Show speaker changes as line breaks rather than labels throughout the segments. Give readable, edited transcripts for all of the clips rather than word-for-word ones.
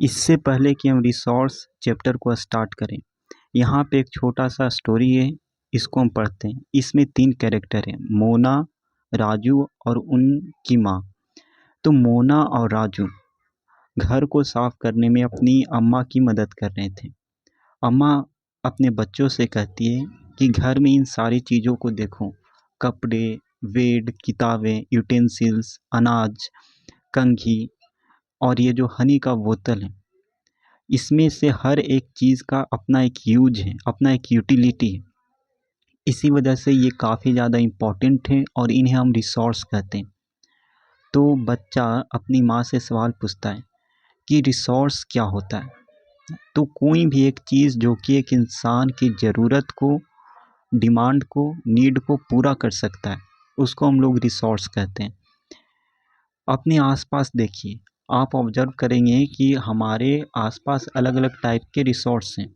इससे पहले कि हम रिसोर्स चैप्टर को स्टार्ट करें, यहाँ पे एक छोटा सा स्टोरी है, इसको हम पढ़ते हैं। इसमें 3 कैरेक्टर हैं, मोना, राजू और उनकी माँ। तो मोना और राजू घर को साफ करने में अपनी अम्मा की मदद कर रहे थे। अम्मा अपने बच्चों से कहती है कि घर में इन सारी चीज़ों को देखो, कपड़े, बेड, किताबें, यूटेंसिल्स, अनाज, कंघी और ये जो हनी का बोतल है, इसमें से हर एक चीज़ का अपना एक यूज है, अपना एक यूटिलिटी है। इसी वजह से ये काफ़ी ज़्यादा इम्पॉर्टेंट है और इन्हें हम रिसोर्स कहते हैं। तो बच्चा अपनी माँ से सवाल पूछता है कि रिसोर्स क्या होता है। तो कोई भी एक चीज़ जो कि एक इंसान की ज़रूरत को, डिमांड को, नीड को पूरा कर सकता है, उसको हम लोग रिसोर्स कहते हैं। अपने आसपास देखिए, आप ऑब्जर्व करेंगे कि हमारे आसपास अलग अलग टाइप के रिसोर्स हैं।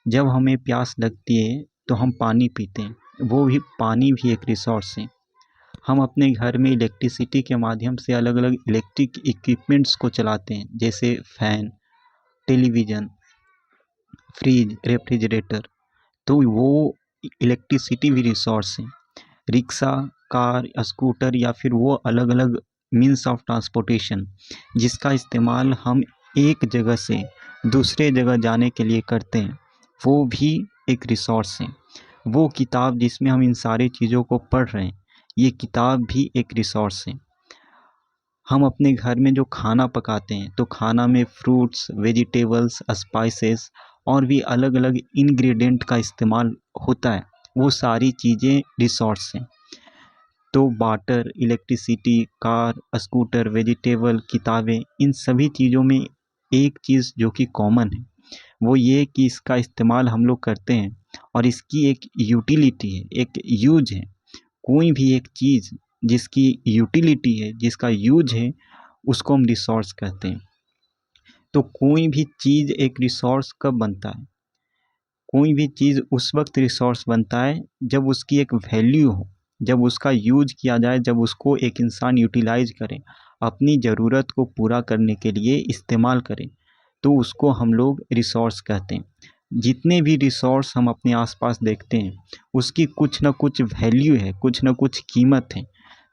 जब हमें प्यास लगती है तो हम पानी पीते हैं, वो भी पानी भी एक रिसोर्स है। हम अपने घर में इलेक्ट्रिसिटी के माध्यम से अलग अलग इलेक्ट्रिक इक्विपमेंट्स को चलाते हैं, जैसे फैन, टेलीविज़न, फ्रिज, रेफ्रिजरेटर। तो वो इलेक्ट्रिसिटी भी रिसोर्स है। रिक्शा, कार, स्कूटर या फिर वो अलग अलग मीन्स ऑफ ट्रांसपोर्टेशन जिसका इस्तेमाल हम एक जगह से दूसरे जगह जाने के लिए करते हैं, वो भी एक रिसोर्स है। वो किताब जिसमें हम इन सारी चीज़ों को पढ़ रहे हैं, ये किताब भी एक रिसोर्स है। हम अपने घर में जो खाना पकाते हैं, तो खाना में फ्रूट्स, वेजिटेबल्स, स्पाइसेस और भी अलग अलग इंग्रेडिएंट का इस्तेमाल होता है, वो सारी चीज़ें रिसोर्स हैं। तो water, electricity, car, scooter, vegetable, किताबें, इन सभी चीज़ों में एक चीज़ जो कि कॉमन है, वो ये कि इसका इस्तेमाल हम लोग करते हैं और इसकी एक यूटिलिटी है, एक यूज है। कोई भी एक चीज़ जिसकी यूटिलिटी है, जिसका यूज है, उसको हम रिसोर्स कहते हैं। तो कोई भी चीज़ एक रिसोर्स कब बनता है? कोई भी चीज़ उस वक्त रिसोर्स बनता है जब उसकी एक वैल्यू हो, जब उसका यूज किया जाए, जब उसको एक इंसान यूटिलाइज करे, अपनी ज़रूरत को पूरा करने के लिए इस्तेमाल करें, तो उसको हम लोग रिसोर्स कहते हैं। जितने भी रिसोर्स हम अपने आसपास देखते हैं, उसकी कुछ ना कुछ वैल्यू है, कुछ ना कुछ कीमत है।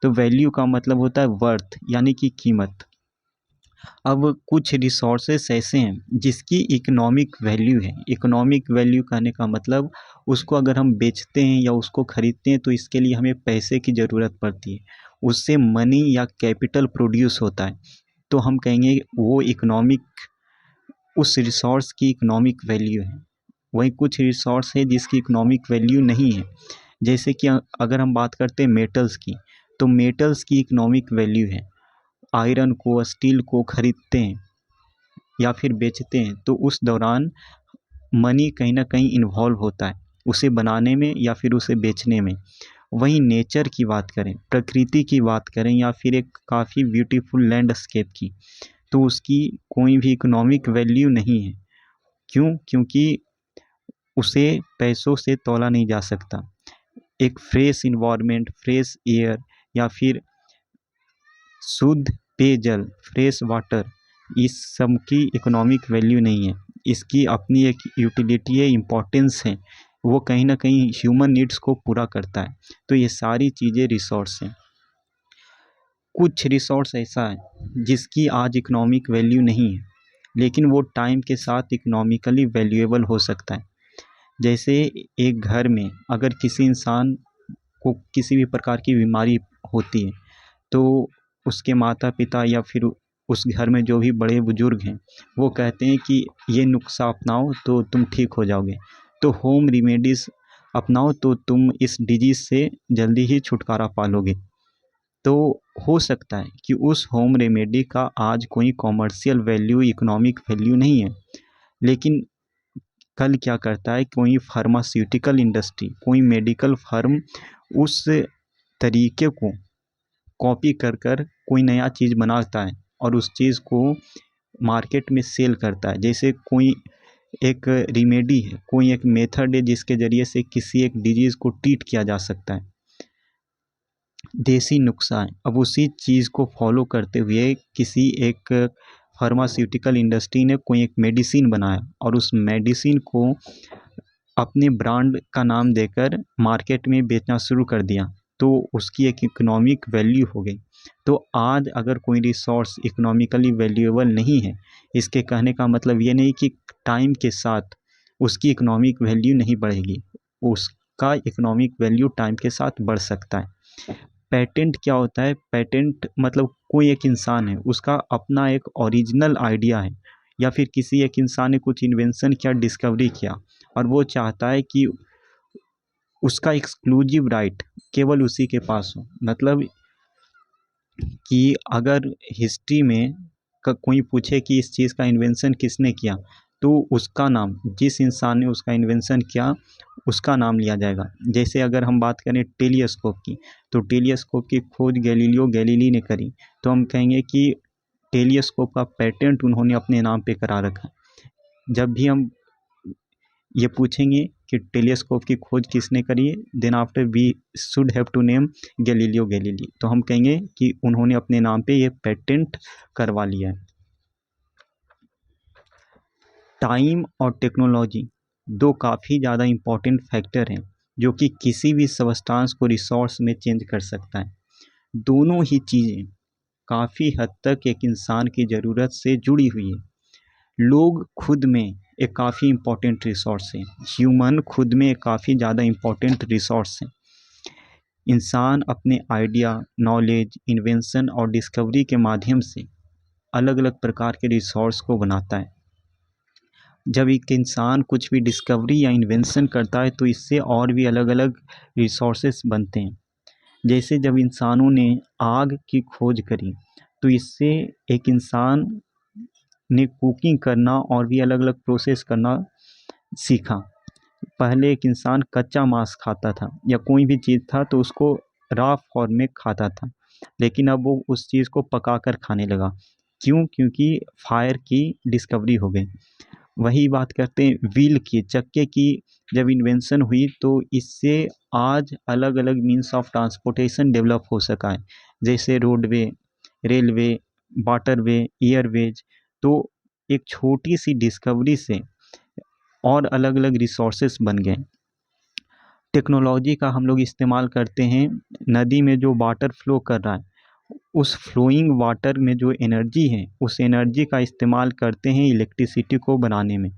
तो वैल्यू का मतलब होता है वर्थ, यानी कि कीमत। अब कुछ रिसोर्सेस ऐसे हैं जिसकी इकोनॉमिक वैल्यू है। इकोनॉमिक वैल्यू कहने का मतलब, उसको अगर हम बेचते हैं या उसको खरीदते हैं तो इसके लिए हमें पैसे की ज़रूरत पड़ती है, उससे मनी या कैपिटल प्रोड्यूस होता है, तो हम कहेंगे वो इकोनॉमिक, उस रिसोर्स की इकोनॉमिक वैल्यू है। वहीं कुछ रिसोर्स है जिसकी इकोनॉमिक वैल्यू नहीं है, जैसे कि अगर हम बात करते हैं मेटल्स की, तो मेटल्स की इकोनॉमिक वैल्यू है। आयरन को, स्टील को खरीदते हैं या फिर बेचते हैं, तो उस दौरान मनी कहीं ना कहीं इन्वॉल्व होता है, उसे बनाने में या फिर उसे बेचने में। वहीं नेचर की बात करें, प्रकृति की बात करें, या फिर एक काफ़ी ब्यूटीफुल लैंडस्केप की, तो उसकी कोई भी इकोनॉमिक वैल्यू नहीं है। क्यों? क्योंकि उसे पैसों से तौला नहीं जा सकता। एक फ्रेश इन्वायरमेंट, फ्रेश एयर या फिर शुद्ध पेयजल, फ्रेश वाटर, इस सब की इकोनॉमिक वैल्यू नहीं है। इसकी अपनी एक यूटिलिटी है, इम्पोर्टेंस है, वो कहीं ना कहीं ह्यूमन नीड्स को पूरा करता है। तो ये सारी चीज़ें रिसोर्स हैं। कुछ रिसोर्स ऐसा है जिसकी आज इकोनॉमिक वैल्यू नहीं है, लेकिन वो टाइम के साथ इकोनॉमिकली वैल्यूएबल हो सकता है। जैसे एक घर में अगर किसी इंसान को किसी भी प्रकार की बीमारी होती है, तो उसके माता पिता या फिर उस घर में जो भी बड़े बुजुर्ग हैं, वो कहते हैं कि ये नुस्खा अपनाओ तो तुम ठीक हो जाओगे, तो होम रेमेडीज़ अपनाओ तो तुम इस डिजीज़ से जल्दी ही छुटकारा पालोगे। तो हो सकता है कि उस होम रेमेडी का आज कोई कॉमर्शियल वैल्यू, इकोनॉमिक वैल्यू नहीं है, लेकिन कल क्या करता है, कोई फार्मास्यूटिकल इंडस्ट्री, कोई मेडिकल फर्म उस तरीके को कॉपी कर कर कोई नया चीज़ बनाता है और उस चीज़ को मार्केट में सेल करता है। जैसे कोई एक रिमेडी है, कोई एक मेथड है जिसके ज़रिए से किसी एक डिजीज़ को ट्रीट किया जा सकता है, देसी नुस्खा है। अब उसी चीज़ को फॉलो करते हुए किसी एक फार्मास्यूटिकल इंडस्ट्री ने कोई एक मेडिसिन बनाया और उस मेडिसिन को अपने ब्रांड का नाम देकर मार्केट में बेचना शुरू कर दिया, तो उसकी एक इकोनॉमिक वैल्यू हो गई। तो आज अगर कोई रिसोर्स इकोनॉमिकली वैल्यूएबल नहीं है, इसके कहने का मतलब ये नहीं कि टाइम के साथ उसकी इकोनॉमिक वैल्यू नहीं बढ़ेगी, उसका इकोनॉमिक वैल्यू टाइम के साथ बढ़ सकता है। पेटेंट क्या होता है? पेटेंट मतलब कोई एक इंसान है, उसका अपना एक ओरिजिनल आइडिया है, या फिर किसी एक इंसान ने कुछ इन्वेंशन किया, डिस्कवरी किया, और वो चाहता है कि उसका एक्सक्लूसिव राइट केवल उसी के पास हो। मतलब कि अगर हिस्ट्री में कोई पूछे कि इस चीज़ का इन्वेंशन किसने किया, तो उसका नाम, जिस इंसान ने उसका इन्वेंशन किया उसका नाम लिया जाएगा। जैसे अगर हम बात करें टेलीस्कोप की, तो टेलीस्कोप की खोज गैलीलियो गैलीली ने करी, तो हम कहेंगे कि टेलीस्कोप का पेटेंट उन्होंने अपने नाम पे करा रखा है। जब भी हम ये पूछेंगे कि टेलीस्कोप की खोज किसने करी है, then after we should have to name Galileo Galilei, तो हम कहेंगे कि उन्होंने अपने नाम पे ये पेटेंट करवा लिया है। टाइम और टेक्नोलॉजी दो काफ़ी ज़्यादा इम्पॉर्टेंट फैक्टर हैं जो कि किसी भी सबस्टांस को रिसोर्स में चेंज कर सकता है। दोनों ही चीज़ें काफ़ी हद तक एक इंसान की ज़रूरत से जुड़ी हुई है। लोग खुद में एक काफ़ी इम्पोर्टेंट रिसोर्स है, ह्यूमन खुद में एक काफ़ी ज़्यादा इम्पोर्टेंट रिसोर्स है। इंसान अपने आइडिया, नॉलेज, इन्वेंशन और डिस्कवरी के माध्यम से अलग अलग प्रकार के रिसोर्स को बनाता है। जब एक इंसान कुछ भी डिस्कवरी या इन्वेंशन करता है तो इससे और भी अलग अलग रिसोर्सेस बनते हैं। जैसे जब इंसानों ने आग की खोज करी, तो इससे एक इंसान ने कुकिंग करना और भी अलग अलग प्रोसेस करना सीखा। पहले एक इंसान कच्चा मांस खाता था या कोई भी चीज़ था तो उसको रॉ फॉर्म में खाता था, लेकिन अब वो उस चीज़ को पकाकर खाने लगा। क्यों? क्योंकि फायर की डिस्कवरी हो गई। वही बात करते हैं व्हील की, चक्के की जब इन्वेंशन हुई तो इससे आज अलग अलग मीन्स ऑफ ट्रांसपोर्टेशन डेवलप हो सका है, जैसे रोडवे, रेलवे, वाटरवे, एयरवेज। तो एक छोटी सी डिस्कवरी से और अलग अलग रिसोर्सेस बन गए। टेक्नोलॉजी का हम लोग इस्तेमाल करते हैं, नदी में जो वाटर फ्लो कर रहा है, उस फ्लोइंग वाटर में जो एनर्जी है, उस एनर्जी का इस्तेमाल करते हैं इलेक्ट्रिसिटी को बनाने में।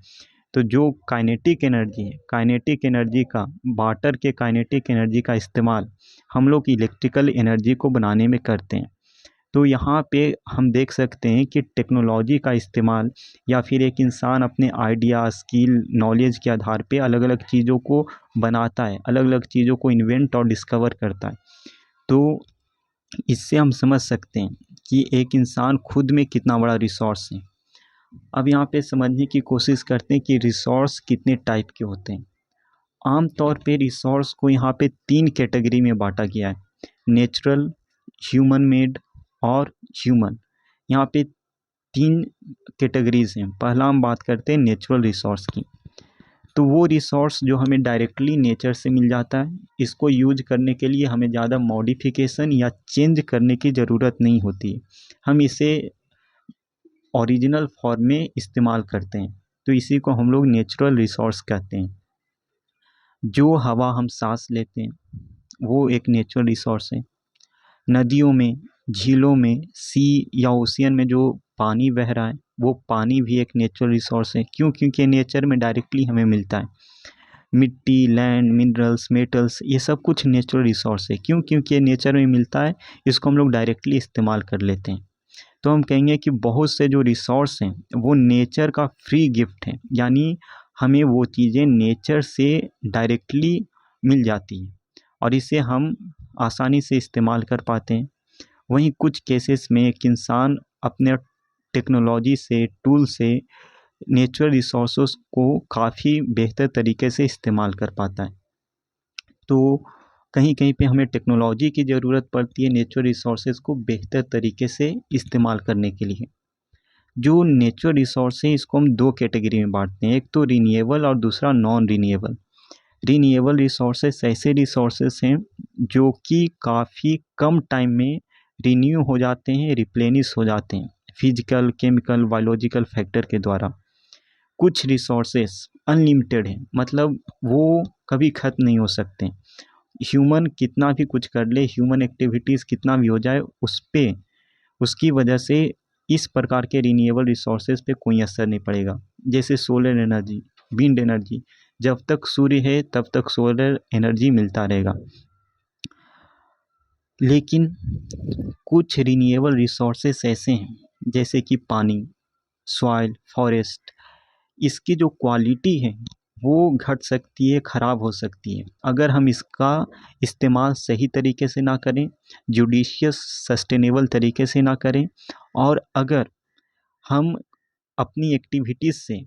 तो जो काइनेटिक एनर्जी है, काइनेटिक एनर्जी का, वाटर के काइनेटिक एनर्जी का इस्तेमाल हम लोग इलेक्ट्रिकल एनर्जी को बनाने में करते हैं। तो यहाँ पे हम देख सकते हैं कि टेक्नोलॉजी का इस्तेमाल या फिर एक इंसान अपने आइडिया, स्किल, नॉलेज के आधार पे अलग अलग चीज़ों को बनाता है, अलग अलग चीज़ों को इन्वेंट और डिस्कवर करता है। तो इससे हम समझ सकते हैं कि एक इंसान खुद में कितना बड़ा रिसोर्स है। अब यहाँ पे समझने की कोशिश करते हैं कि रिसोर्स कितने टाइप के होते हैं। आम तौर पे रिसोर्स को यहाँ पे 3 कैटेगरी में बांटा गया है, नेचुरल, ह्यूमन मेड और ह्यूमन। यहाँ पे 3 कैटेगरीज हैं। पहला हम बात करते हैं नेचुरल रिसोर्स की। तो वो रिसोर्स जो हमें डायरेक्टली नेचर से मिल जाता है, इसको यूज करने के लिए हमें ज़्यादा मॉडिफिकेशन या चेंज करने की ज़रूरत नहीं होती है, हम इसे ओरिजिनल फॉर्म में इस्तेमाल करते हैं। तो इसी को हम लोग नेचुरल रिसोर्स कहते हैं। जो हवा हम सांस लेते हैं वो एक नेचुरल रिसोर्स है। नदियों में, झीलों में, सी या ओशियन में जो पानी बह रहा है वो पानी भी एक नेचुरल रिसोर्स है। क्यों? क्योंकि नेचर में डायरेक्टली हमें मिलता है। मिट्टी, लैंड, मिनरल्स, मेटल्स, ये सब कुछ नेचुरल रिसोर्स है। क्यों? क्योंकि ये नेचर में मिलता है, इसको हम लोग डायरेक्टली इस्तेमाल कर लेते हैं। तो हम कहेंगे कि बहुत से जो रिसोर्स हैं वो नेचर का फ्री गिफ्ट है, यानी हमें वो चीज़ें नेचर से डायरेक्टली मिल जाती हैं और इसे हम आसानी से इस्तेमाल कर पाते हैं। वहीं कुछ केसेस में एक इंसान अपने टेक्नोलॉजी से, टूल से नेचुरल रिसोर्सेज को काफ़ी बेहतर तरीके से इस्तेमाल कर पाता है। तो कहीं कहीं पे हमें टेक्नोलॉजी की ज़रूरत पड़ती है नेचुरल रिसोर्सेज को बेहतर तरीके से इस्तेमाल करने के लिए। जो नेचुरल रिसोर्स है इसको हम 2 कैटेगरी में बांटते हैं, एक तो रिन्यूएबल और दूसरा नॉन रिन्यूएबल। रिन्यूएबल रिसोर्सेज ऐसे रिसोर्सेज हैं जो कि काफ़ी कम टाइम में रिन्यू हो जाते हैं, रिप्लेनिश हो जाते हैं, फिजिकल, केमिकल, बायोलॉजिकल फैक्टर के द्वारा। कुछ रिसोर्सेस अनलिमिटेड हैं, मतलब वो कभी ख़त्म नहीं हो सकते। ह्यूमन कितना भी कुछ कर ले, ह्यूमन एक्टिविटीज़ कितना भी हो जाए, उस पे उसकी वजह से इस प्रकार के रिन्यूएबल रिसोर्सेज पे कोई असर नहीं पड़ेगा। जैसे सोलर एनर्जी, विंड एनर्जी, जब तक सूर्य है तब तक सोलर एनर्जी मिलता रहेगा। लेकिन कुछ रिन्यूएबल रिसोर्सेज ऐसे हैं जैसे कि पानी, सॉइल, फॉरेस्ट, इसकी जो क्वालिटी है वो घट सकती है, ख़राब हो सकती है अगर हम इसका इस्तेमाल सही तरीके से ना करें, जुडिशियस सस्टेनेबल तरीके से ना करें, और अगर हम अपनी एक्टिविटीज़ से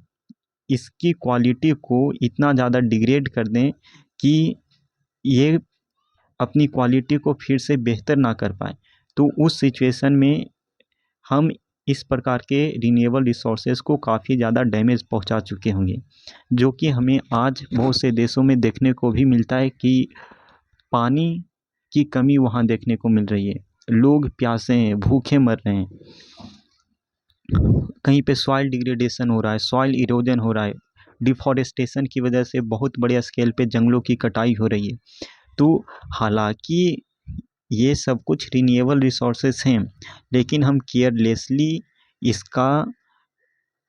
इसकी क्वालिटी को इतना ज़्यादा डिग्रेड कर दें कि ये अपनी क्वालिटी को फिर से बेहतर ना कर पाए, तो उस सिचुएशन में हम इस प्रकार के रिन्यूएबल रिसोर्सेज को काफ़ी ज़्यादा डैमेज पहुंचा चुके होंगे, जो कि हमें आज बहुत से देशों में देखने को भी मिलता है कि पानी की कमी वहाँ देखने को मिल रही है। लोग प्यासे हैं, भूखे मर रहे हैं, कहीं पे सॉइल डिग्रेडेशन हो रहा है, सॉइल इरोजन हो रहा है, डिफॉरेस्टेशन की वजह से बहुत बड़े स्केल पे जंगलों की कटाई हो रही है। तो हालांकि ये सब कुछ रिन्यूएबल रिसोर्सेज हैं, लेकिन हम केयरलेसली इसका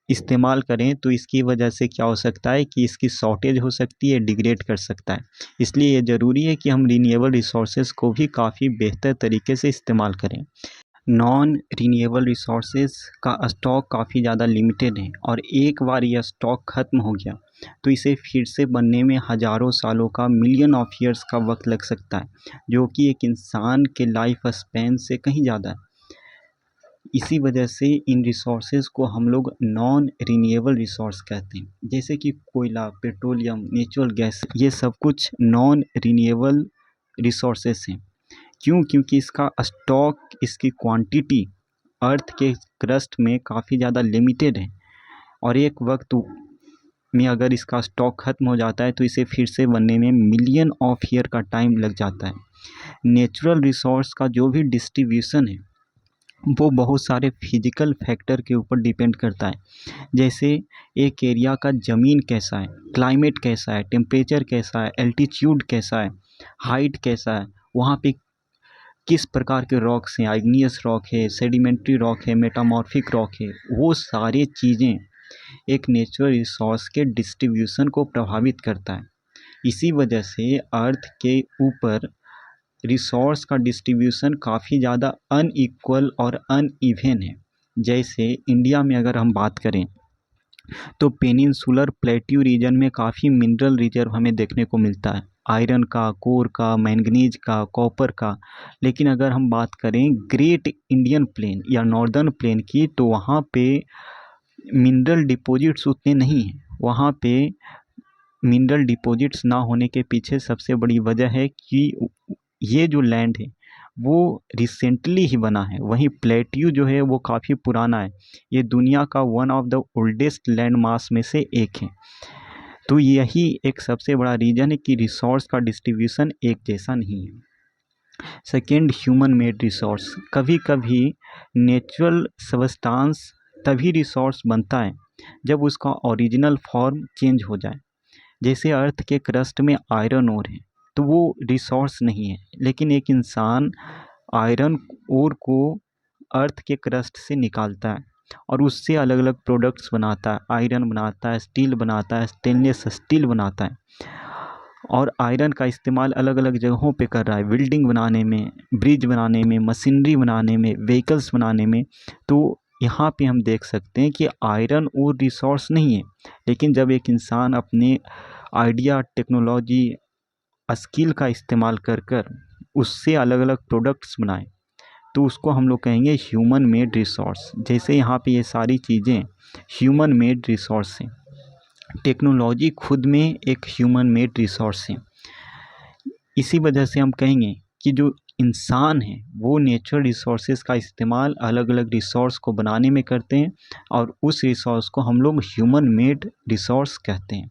इस्तेमाल करें तो इसकी वजह से क्या हो सकता है कि इसकी शॉर्टेज हो सकती है, डिग्रेड कर सकता है। इसलिए ये ज़रूरी है कि हम रिन्यूएबल रिसोर्सेज को भी काफ़ी बेहतर तरीके से इस्तेमाल करें। नॉन रिन्यूएबल रिसोर्सेज का स्टॉक काफ़ी ज़्यादा लिमिटेड है, और एक बार यह स्टॉक ख़त्म हो गया तो इसे फिर से बनने में हज़ारों सालों का, मिलियन ऑफ ईयर्स का वक्त लग सकता है, जो कि एक इंसान के लाइफ स्पैन से कहीं ज़्यादा है। इसी वजह से इन रिसोर्सेज को हम लोग नॉन रिन्यूएबल रिसोर्स कहते हैं, जैसे कि कोयला, पेट्रोलियम, नेचुरल गैस, ये सब कुछ नॉन रिन्यूएबल रिसोर्सेज हैं। क्यों? क्योंकि इसका स्टॉक, इसकी क्वांटिटी अर्थ के क्रस्ट में काफ़ी ज़्यादा लिमिटेड है, और एक वक्त में अगर इसका स्टॉक ख़त्म हो जाता है तो इसे फिर से बनने में मिलियन ऑफ ईयर का टाइम लग जाता है। नेचुरल रिसोर्स का जो भी डिस्ट्रीब्यूशन है वो बहुत सारे फिजिकल फैक्टर के ऊपर डिपेंड करता है, जैसे एक एरिया का ज़मीन कैसा है, क्लाइमेट कैसा है, टेम्परेचर कैसा है, एल्टीट्यूड कैसा है, हाइट कैसा है, वहाँ पे किस प्रकार के रॉक्स हैं, आइग्नियस रॉक है, सेडिमेंट्री रॉक है, मेटामॉर्फिक रॉक है, वो सारी चीज़ें एक नेचुरल रिसोर्स के डिस्ट्रीब्यूशन को प्रभावित करता है। इसी वजह से अर्थ के ऊपर रिसोर्स का डिस्ट्रीब्यूशन काफ़ी ज़्यादा अनइक्वल और अनइवन है। जैसे इंडिया में अगर हम बात करें तो पेनिनसुलर प्लेट्यू रीजन में काफ़ी मिनरल रिजर्व हमें देखने को मिलता है, आयरन का, कोर का, मैंगनीज का, कॉपर का। लेकिन अगर हम बात करें ग्रेट इंडियन प्लेन या नॉर्दर्न प्लेन की, तो वहाँ पे मिनरल डिपॉजिट्स उतने नहीं हैं। वहाँ पे मिनरल डिपॉजिट्स ना होने के पीछे सबसे बड़ी वजह है कि ये जो लैंड है वो रिसेंटली ही बना है। वहीं प्लेट्यू जो है वो काफ़ी पुराना है, ये दुनिया का one of the oldest land mass में से एक है। तो यही एक सबसे बड़ा रीज़न है कि रिसोर्स का डिस्ट्रीब्यूशन एक जैसा नहीं है। Second, human made resource. कभी कभी नेचुरल सबस्टांस तभी रिसोर्स बनता है जब उसका ओरिजिनल फॉर्म चेंज हो जाए। जैसे अर्थ के क्रस्ट में आयरन ओर है तो वो रिसोर्स नहीं है, लेकिन एक इंसान आयरन ओर को अर्थ के क्रस्ट से निकालता है और उससे अलग अलग प्रोडक्ट्स बनाता है, आयरन बनाता है, स्टील बनाता है, स्टेनलेस स्टील बनाता है, और आयरन का इस्तेमाल अलग अलग जगहों पे कर रहा है, बिल्डिंग बनाने में, ब्रिज बनाने में, मशीनरी बनाने में, व्हीकल्स बनाने में। तो यहाँ पे हम देख सकते हैं कि आयरन और रिसोर्स नहीं है, लेकिन जब एक इंसान अपने आइडिया, टेक्नोलॉजी, स्किल का इस्तेमाल कर कर उससे अलग अलग प्रोडक्ट्स बनाए तो उसको हम लोग कहेंगे ह्यूमन मेड रिसोर्स। जैसे यहाँ पे ये सारी चीज़ें ह्यूमन मेड रिसोर्स हैं, टेक्नोलॉजी खुद में एक ह्यूमन मेड रिसोर्स है। इसी वजह से हम कहेंगे कि जो इंसान है वो नेचुरल रिसोर्सेज का इस्तेमाल अलग अलग रिसोर्स को बनाने में करते हैं, और उस रिसोर्स को हम लोग ह्यूमन मेड रिसोर्स कहते हैं।